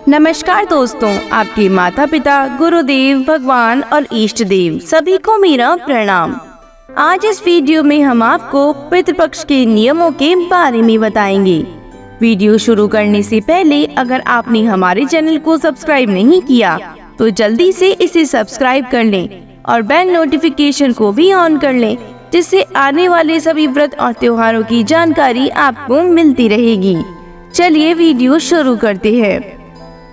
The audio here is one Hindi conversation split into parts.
नमस्कार दोस्तों, आपके माता पिता, गुरुदेव, भगवान और इष्ट देव सभी को मेरा प्रणाम। आज इस वीडियो में हम आपको पितृपक्ष के नियमों के बारे में बताएंगे। वीडियो शुरू करने से पहले अगर आपने हमारे चैनल को सब्सक्राइब नहीं किया तो जल्दी से इसे सब्सक्राइब कर लें और बेल नोटिफिकेशन को भी ऑन कर लें, जिससे आने वाले सभी व्रत और त्योहारों की जानकारी आपको मिलती रहेगी। चलिए वीडियो शुरू करते हैं।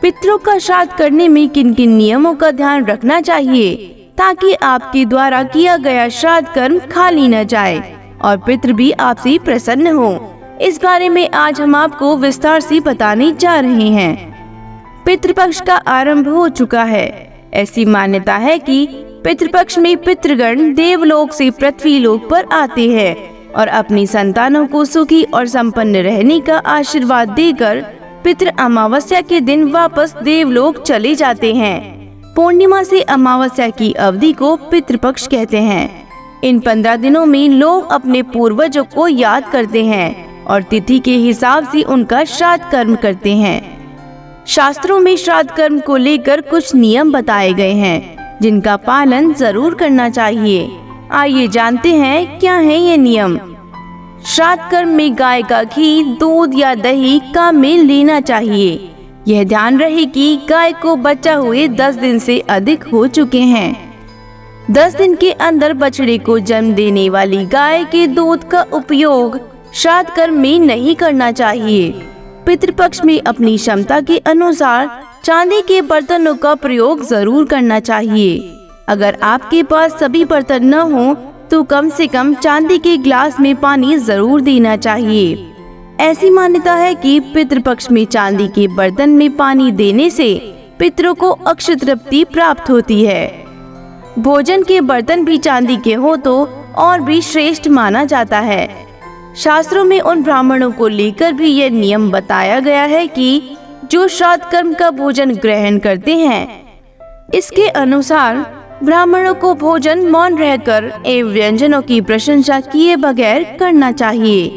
पितरों का श्राद्ध करने में किन किन नियमों का ध्यान रखना चाहिए ताकि आपके द्वारा किया गया श्राद्ध कर्म खाली न जाए और पितृ भी आपसे प्रसन्न हो, इस बारे में आज हम आपको विस्तार से बताने जा रहे हैं। पितृपक्ष का आरंभ हो चुका है। ऐसी मान्यता है कि पितृपक्ष में पितृगण देवलोक से पृथ्वी लोक पर आते हैं और अपनी संतानों को सुखी और संपन्न रहने का आशीर्वाद देकर पितृ अमावस्या के दिन वापस देवलोक चले जाते हैं। पूर्णिमा से अमावस्या की अवधि को पितृपक्ष कहते हैं। इन 15 दिनों में लोग अपने पूर्वजों को याद करते हैं और तिथि के हिसाब से उनका श्राद्ध कर्म करते हैं। शास्त्रों में श्राद्ध कर्म को लेकर कुछ नियम बताए गए हैं जिनका पालन जरूर करना चाहिए। आइए जानते हैं क्या है ये नियम। श्राद्ध कर्म में गाय का घी, दूध या दही का मेल लेना चाहिए। यह ध्यान रहे कि गाय को बच्चा हुए 10 दिन से अधिक हो चुके हैं। 10 दिन के अंदर बछड़े को जन्म देने वाली गाय के दूध का उपयोग श्राद्ध कर्म में नहीं करना चाहिए। पितृपक्ष में अपनी क्षमता के अनुसार चांदी के बर्तनों का प्रयोग जरूर करना चाहिए। अगर आपके पास सभी बर्तन न हो तो कम से कम चांदी के गिलास में पानी जरूर देना चाहिए। ऐसी मान्यता है कि पितृपक्ष में चांदी के बर्तन में पानी देने से पितरों को अक्षय तृप्ति प्राप्त होती है। भोजन के बर्तन भी चांदी के हो तो और भी श्रेष्ठ माना जाता है। शास्त्रों में उन ब्राह्मणों को लेकर भी यह नियम बताया गया है कि जो श्राद्ध कर्म का भोजन ग्रहण करते हैं, इसके अनुसार ब्राह्मणों को भोजन मौन रहकर एवं व्यंजनों की प्रशंसा किए बगैर करना चाहिए,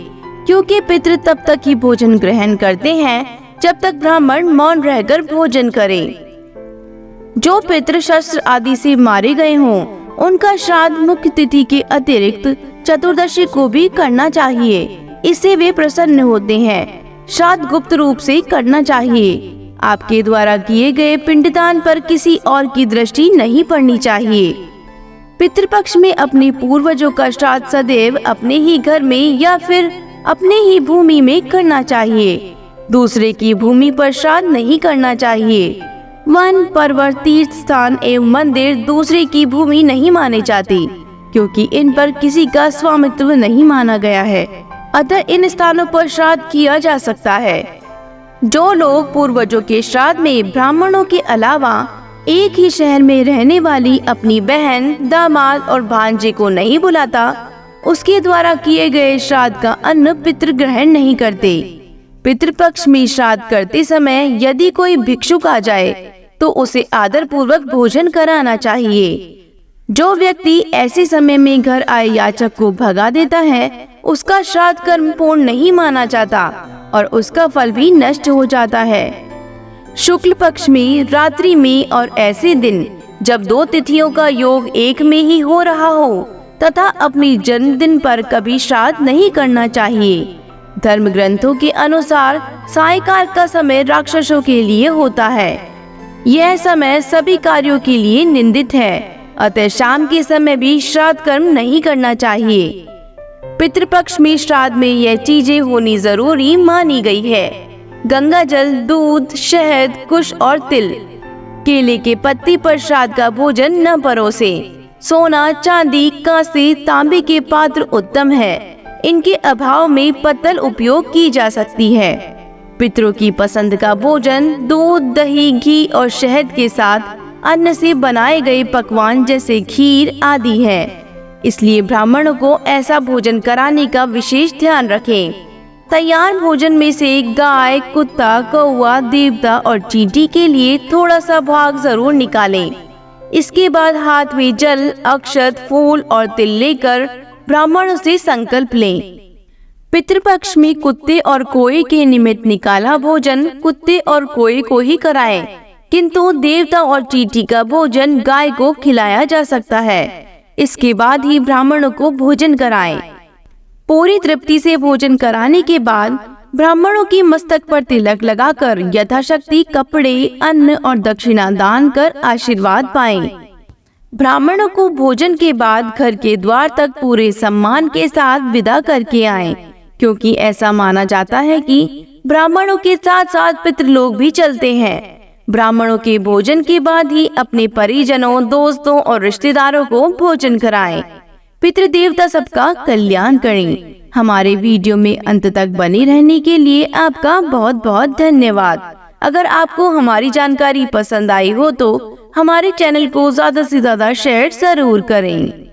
क्योंकि पितृ तब तक ही भोजन ग्रहण करते हैं जब तक ब्राह्मण मौन रहकर भोजन करें। जो पितृ शस्त्र आदि से मारे गए हों, उनका श्राद्ध मुख्य तिथि के अतिरिक्त चतुर्दशी को भी करना चाहिए। इससे वे प्रसन्न होते हैं। श्राद्ध गुप्त रूप से करना चाहिए। आपके द्वारा किए गए पिंडदान पर किसी और की दृष्टि नहीं पड़नी चाहिए। पितृपक्ष में अपने पूर्वजों का श्राद्ध सदैव अपने ही घर में या फिर अपने ही भूमि में करना चाहिए। दूसरे की भूमि पर श्राद्ध नहीं करना चाहिए। वन, पर्वत, तीर्थ स्थान एवं मंदिर दूसरे की भूमि नहीं माने जाते, क्योंकि इन पर किसी का स्वामित्व नहीं माना गया है। अतः इन स्थानों पर श्राद्ध किया जा सकता है। जो लोग पूर्वजों के श्राद्ध में ब्राह्मणों के अलावा एक ही शहर में रहने वाली अपनी बहन, दामाद और भांजे को नहीं बुलाता, उसके द्वारा किए गए श्राद्ध का अन्न पितृ ग्रहण नहीं करते। पितृपक्ष में श्राद्ध करते समय यदि कोई भिक्षुक आ जाए तो उसे आदर पूर्वक भोजन कराना चाहिए। जो व्यक्ति ऐसे समय में घर आए याचक को भगा देता है, उसका श्राद्ध कर्म पूर्ण नहीं माना जाता और उसका फल भी नष्ट हो जाता है। शुक्ल पक्ष में, रात्रि में और ऐसे दिन जब 2 तिथियों का योग एक में ही हो रहा हो तथा अपनी जन्मदिन पर कभी श्राद्ध नहीं करना चाहिए। धर्म ग्रंथों के अनुसार सायंकाल का समय राक्षसों के लिए होता है। यह समय सभी कार्यों के लिए निंदित है, अतः शाम के समय भी श्राद्ध कर्म नहीं करना चाहिए। पितृपक्ष में श्राद्ध में यह चीजें होनी जरूरी मानी गई है। गंगा जल, दूध, शहद, कुश और तिल। केले के पत्ती पर श्राद्ध का भोजन न परोसे। सोना, चांदी, कांसे, तांबे के पात्र उत्तम है। इनके अभाव में पत्तल उपयोग की जा सकती है। पितरों की पसंद का भोजन दूध, दही, घी और शहद के साथ अन्न से बनाए गए पकवान जैसे खीर आदि है। इसलिए ब्राह्मणों को ऐसा भोजन कराने का विशेष ध्यान रखें। तैयार भोजन में से गाय, कुत्ता, कौवा, देवता और चींटी के लिए थोड़ा सा भाग जरूर निकालें। इसके बाद हाथ में जल, अक्षत, फूल और तिल लेकर ब्राह्मणों से संकल्प लें। पितृपक्ष में कुत्ते और कोए के निमित्त निकाला भोजन कुत्ते और कोए को ही कराएं, किंतु देवता और चींटी का भोजन गाय को खिलाया जा सकता है। इसके बाद ही ब्राह्मणों को भोजन कराएं। पूरी तृप्ति से भोजन कराने के बाद ब्राह्मणों की मस्तक पर तिलक लगाकर यथाशक्ति कपड़े, अन्न और दक्षिणा दान कर आशीर्वाद पाएं। ब्राह्मणों को भोजन के बाद घर के द्वार तक पूरे सम्मान के साथ विदा करके आएं, क्योंकि ऐसा माना जाता है कि ब्राह्मणों के साथ साथ पितृलोक भी चलते हैं। ब्राह्मणों के भोजन के बाद ही अपने परिजनों, दोस्तों और रिश्तेदारों को भोजन कराएं। पितृदेवता सबका कल्याण करें। हमारे वीडियो में अंत तक बने रहने के लिए आपका बहुत बहुत धन्यवाद। अगर आपको हमारी जानकारी पसंद आई हो तो हमारे चैनल को ज्यादा से ज्यादा शेयर जरूर करें।